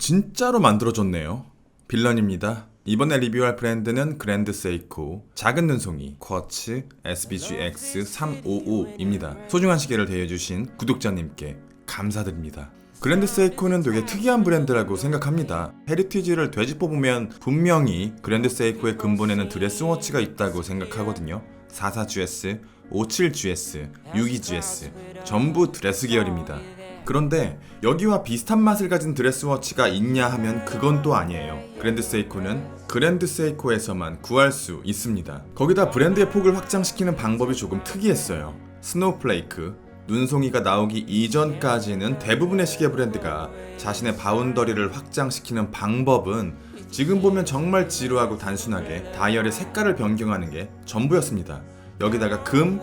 진짜로 만들어졌네요. 빌런입니다. 이번에 리뷰할 브랜드는 그랜드 세이코 작은 눈송이 쿼츠 SBGX355입니다. 소중한 시계를 대여해주신 구독자님께 감사드립니다. 그랜드 세이코는 되게 특이한 브랜드라고 생각합니다. 헤리티지를 되짚어보면 분명히 그랜드 세이코의 근본에는 드레스워치가 있다고 생각하거든요. 44GS, 57GS, 62GS 전부 드레스 계열입니다. 그런데 여기와 비슷한 맛을 가진 드레스워치가 있냐 하면 그건 또 아니에요. 그랜드 세이코는 그랜드 세이코에서만 구할 수 있습니다. 거기다 브랜드의 폭을 확장시키는 방법이 조금 특이했어요. 스노우플레이크, 눈송이가 나오기 이전까지는 대부분의 시계 브랜드가 자신의 바운더리를 확장시키는 방법은 지금 보면 정말 지루하고 단순하게 다이얼의 색깔을 변경하는 게 전부였습니다. 여기다가 금,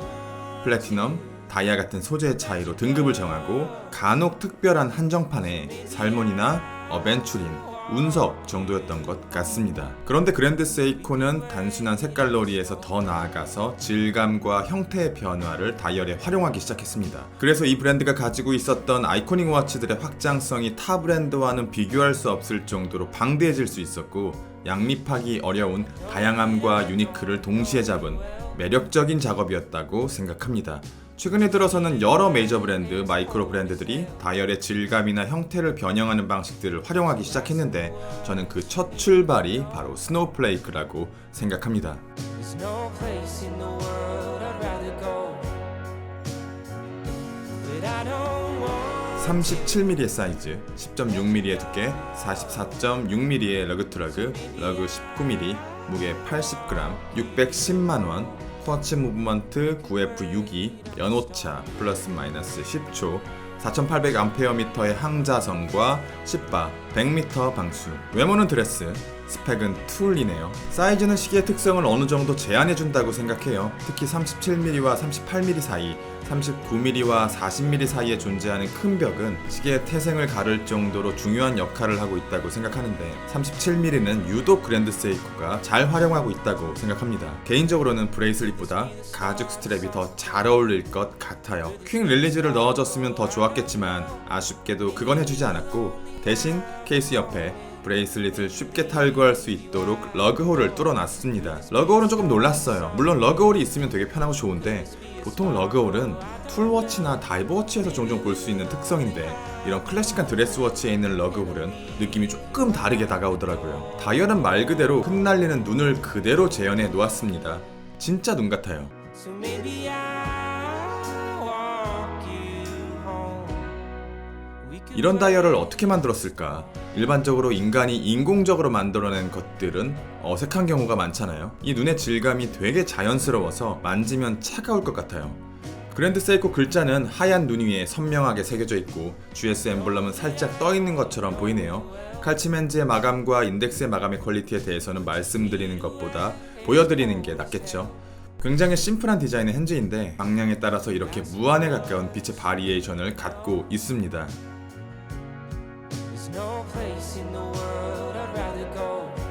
플래티넘, 다이아 같은 소재의 차이로 등급을 정하고 간혹 특별한 한정판에 살몬이나 어벤추린, 운석 정도였던 것 같습니다. 그런데 그랜드 세이코는 단순한 색깔놀이에서 더 나아가서 질감과 형태의 변화를 다이얼에 활용하기 시작했습니다. 그래서 이 브랜드가 가지고 있었던 아이코닉 워치들의 확장성이 타 브랜드와는 비교할 수 없을 정도로 방대해질 수 있었고 양립하기 어려운 다양함과 유니크를 동시에 잡은 매력적인 작업이었다고 생각합니다. 최근에 들어서는 여러 메이저 브랜드, 마이크로 브랜드들이 다이얼의 질감이나 형태를 변형하는 방식들을 활용하기 시작했는데 저는 그 첫 출발이 바로 스노우플레이크라고 생각합니다. 37mm의 사이즈, 10.6mm의 두께, 44.6mm의 러그트러그, 러그 19mm, 무게 80g, 610만원, 쿼츠 무브먼트 9F62, 연오차 플러스 마이너스 10초, 4800A의 항자성과 10바, 100m 방수. 외모는 드레스, 스펙은 툴이네요. 사이즈는 시계의 특성을 어느 정도 제한해준다고 생각해요. 특히 37mm와 38mm 사이, 39mm와 40mm 사이에 존재하는 큰 벽은 시계의 태생을 가를 정도로 중요한 역할을 하고 있다고 생각하는데 37mm는 유독 그랜드 세이코가 잘 활용하고 있다고 생각합니다. 개인적으로는 브레이슬릿보다 가죽 스트랩이 더 잘 어울릴 것 같아요. 퀵 릴리즈를 넣어줬으면 더 좋았겠지만 아쉽게도 그건 해주지 않았고 대신 케이스 옆에 브레이슬릿을 쉽게 탈거할 수 있도록 러그홀을 뚫어놨습니다. 러그홀은 조금 놀랐어요. 물론 러그홀이 있으면 되게 편하고 좋은데 보통 러그홀은 툴워치나 다이버워치에서 종종 볼 수 있는 특성인데 이런 클래식한 드레스워치에 있는 러그홀은 느낌이 조금 다르게 다가오더라고요. 다이얼은 말 그대로 흩날리는 눈을 그대로 재현해 놓았습니다. 진짜 눈 같아요. 이런 다이얼을 어떻게 만들었을까? 일반적으로 인간이 인공적으로 만들어낸 것들은 어색한 경우가 많잖아요. 이 눈의 질감이 되게 자연스러워서 만지면 차가울 것 같아요. 그랜드 세이코 글자는 하얀 눈 위에 선명하게 새겨져 있고 GS 엠블럼은 살짝 떠 있는 것처럼 보이네요. 칼치멘즈의 마감과 인덱스의 마감의 퀄리티에 대해서는 말씀드리는 것보다 보여드리는 게 낫겠죠. 굉장히 심플한 디자인의 핸즈인데 방향에 따라서 이렇게 무한에 가까운 빛의 바리에이션을 갖고 있습니다.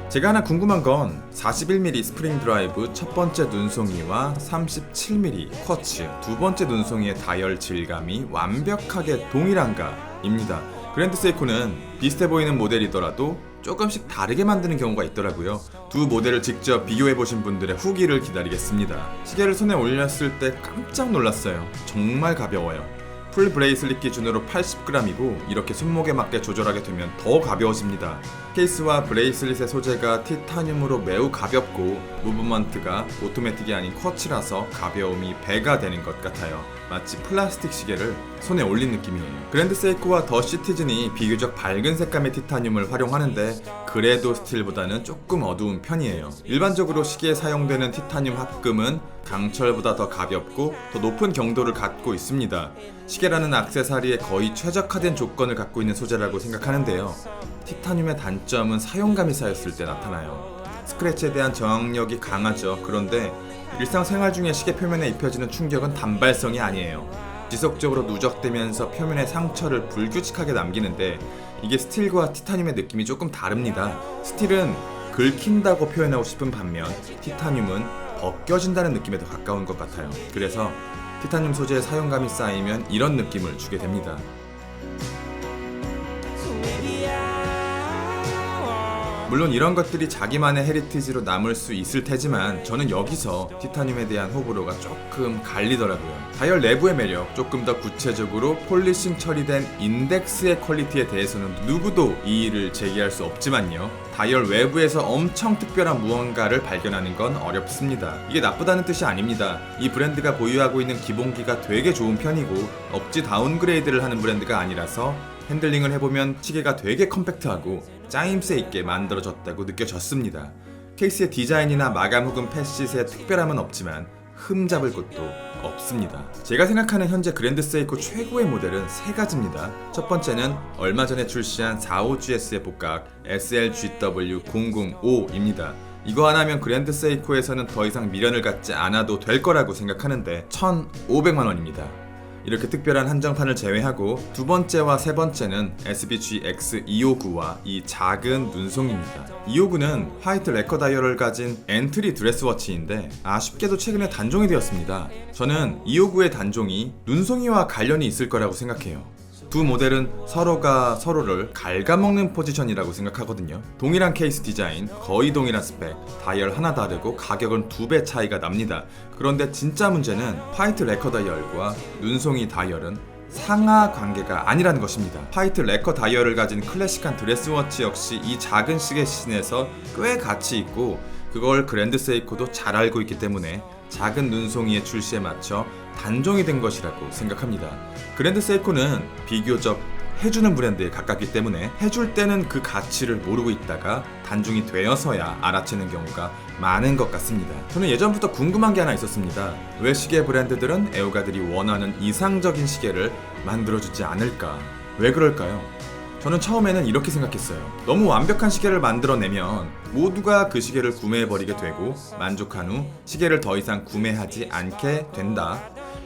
제가 하나 궁금한 건 41mm 스프링 드라이브 첫 번째 눈송이와 37mm 쿼츠 두 번째 눈송이의 다이얼 질감이 완벽하게 동일한가 입니다. 그랜드 세이코는 비슷해 보이는 모델이더라도 조금씩 다르게 만드는 경우가 있더라고요. 두 모델을 직접 비교해보신 분들의 후기를 기다리겠습니다. 시계를 손에 올렸을 때 깜짝 놀랐어요. 정말 가벼워요. 풀 브레이슬릿 기준으로 80g이고 이렇게 손목에 맞게 조절하게 되면 더 가벼워집니다. 케이스와 브레이슬릿의 소재가 티타늄으로 매우 가볍고 무브먼트가 오토매틱이 아닌 쿼츠라서 가벼움이 배가 되는 것 같아요. 마치 플라스틱 시계를 손에 올린 느낌이에요. 그랜드 세이코와 더 시티즌이 비교적 밝은 색감의 티타늄을 활용하는데 그래도 스틸보다는 조금 어두운 편이에요. 일반적으로 시계에 사용되는 티타늄 합금은 강철보다 더 가볍고 더 높은 경도를 갖고 있습니다. 시계라는 액세서리에 거의 최적화된 조건을 갖고 있는 소재라고 생각하는데요. 티타늄의 단점은 사용감이 쌓였을 때 나타나요. 스크래치에 대한 저항력이 강하죠. 그런데 일상생활 중에 시계 표면에 입혀지는 충격은 단발성이 아니에요. 지속적으로 누적되면서 표면에 상처를 불규칙하게 남기는데 이게 스틸과 티타늄의 느낌이 조금 다릅니다. 스틸은 긁힌다고 표현하고 싶은 반면 티타늄은 벗겨진다는 느낌에 더 가까운 것 같아요. 그래서 티타늄 소재의 사용감이 쌓이면 이런 느낌을 주게 됩니다. 물론 이런 것들이 자기만의 헤리티지로 남을 수 있을 테지만 저는 여기서 티타늄에 대한 호불호가 조금 갈리더라고요. 다이얼 내부의 매력, 조금 더 구체적으로 폴리싱 처리된 인덱스의 퀄리티에 대해서는 누구도 이의를 제기할 수 없지만요, 다이얼 외부에서 엄청 특별한 무언가를 발견하는 건 어렵습니다. 이게 나쁘다는 뜻이 아닙니다. 이 브랜드가 보유하고 있는 기본기가 되게 좋은 편이고 억지 다운그레이드를 하는 브랜드가 아니라서 핸들링을 해보면 시계가 되게 컴팩트하고 짜임새 있게 만들어졌다고 느껴졌습니다. 케이스의 디자인이나 마감 혹은 펫싯의 특별함은 없지만 흠잡을 곳도 없습니다. 제가 생각하는 현재 그랜드 세이코 최고의 모델은 세 가지입니다. 첫 번째는 얼마 전에 출시한 45GS의 복각 SLGW005입니다. 이거 하나면 그랜드 세이코에서는 더 이상 미련을 갖지 않아도 될 거라고 생각하는데 1,500만 원입니다. 이렇게 특별한 한정판을 제외하고 두 번째와 세 번째는 SBGX259와 이 작은 눈송이입니다. 259는 화이트 레커 다이얼을 가진 엔트리 드레스워치인데 아쉽게도 최근에 단종이 되었습니다. 저는 259의 단종이 눈송이와 관련이 있을 거라고 생각해요. 두 모델은 서로가 서로를 갉아먹는 포지션이라고 생각하거든요. 동일한 케이스 디자인, 거의 동일한 스펙, 다이얼 하나 다르고 가격은 2배 차이가 납니다. 그런데 진짜 문제는 화이트 레커 다이얼과 눈송이 다이얼은 상하 관계가 아니라는 것입니다. 화이트 레커 다이얼을 가진 클래식한 드레스워치 역시 이 작은 시계 씬에서 꽤 가치 있고 그걸 그랜드 세이코도 잘 알고 있기 때문에 작은 눈송이의 출시에 맞춰 단종이 된 것이라고 생각합니다. 그랜드 세이코는 비교적 해주는 브랜드에 가깝기 때문에 해줄 때는 그 가치를 모르고 있다가 단종이 되어서야 알아채는 경우가 많은 것 같습니다. 저는 예전부터 궁금한 게 하나 있었습니다. 왜 시계 브랜드들은 애호가들이 원하는 이상적인 시계를 만들어주지 않을까? 왜 그럴까요? 저는 처음에는 이렇게 생각했어요. 너무 완벽한 시계를 만들어내면 모두가 그 시계를 구매해버리게 되고 만족한 후 시계를 더 이상 구매하지 않게 된다.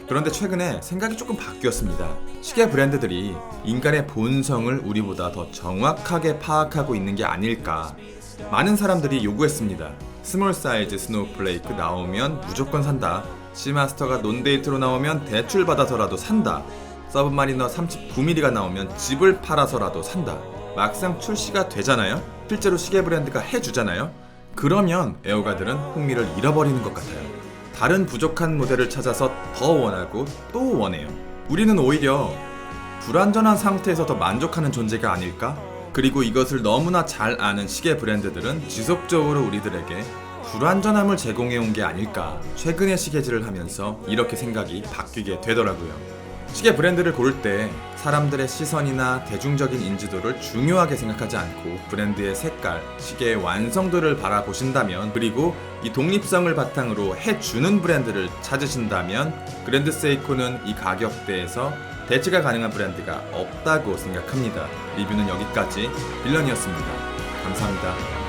그런데 최근에 생각이 조금 바뀌었습니다. 시계 브랜드들이 인간의 본성을 우리보다 더 정확하게 파악하고 있는 게 아닐까. 많은 사람들이 요구했습니다. 스몰 사이즈 스노우플레이크 나오면 무조건 산다. 시마스터가 논데이트로 나오면 대출 받아서라도 산다. 서브마리너 39mm가 나오면 집을 팔아서라도 산다. 막상 출시가 되잖아요? 실제로 시계 브랜드가 해주잖아요? 그러면 애호가들은 흥미를 잃어버리는 것 같아요. 다른 부족한 모델을 찾아서 더 원하고 또 원해요. 우리는 오히려 불완전한 상태에서 더 만족하는 존재가 아닐까? 그리고 이것을 너무나 잘 아는 시계 브랜드들은 지속적으로 우리들에게 불완전함을 제공해온 게 아닐까. 최근에 시계질을 하면서 이렇게 생각이 바뀌게 되더라고요. 시계 브랜드를 고를 때 사람들의 시선이나 대중적인 인지도를 중요하게 생각하지 않고 브랜드의 색깔, 시계의 완성도를 바라보신다면, 그리고 이 독립성을 바탕으로 해주는 브랜드를 찾으신다면 그랜드 세이코는 이 가격대에서 대체가 가능한 브랜드가 없다고 생각합니다. 리뷰는 여기까지. 빌런이었습니다. 감사합니다.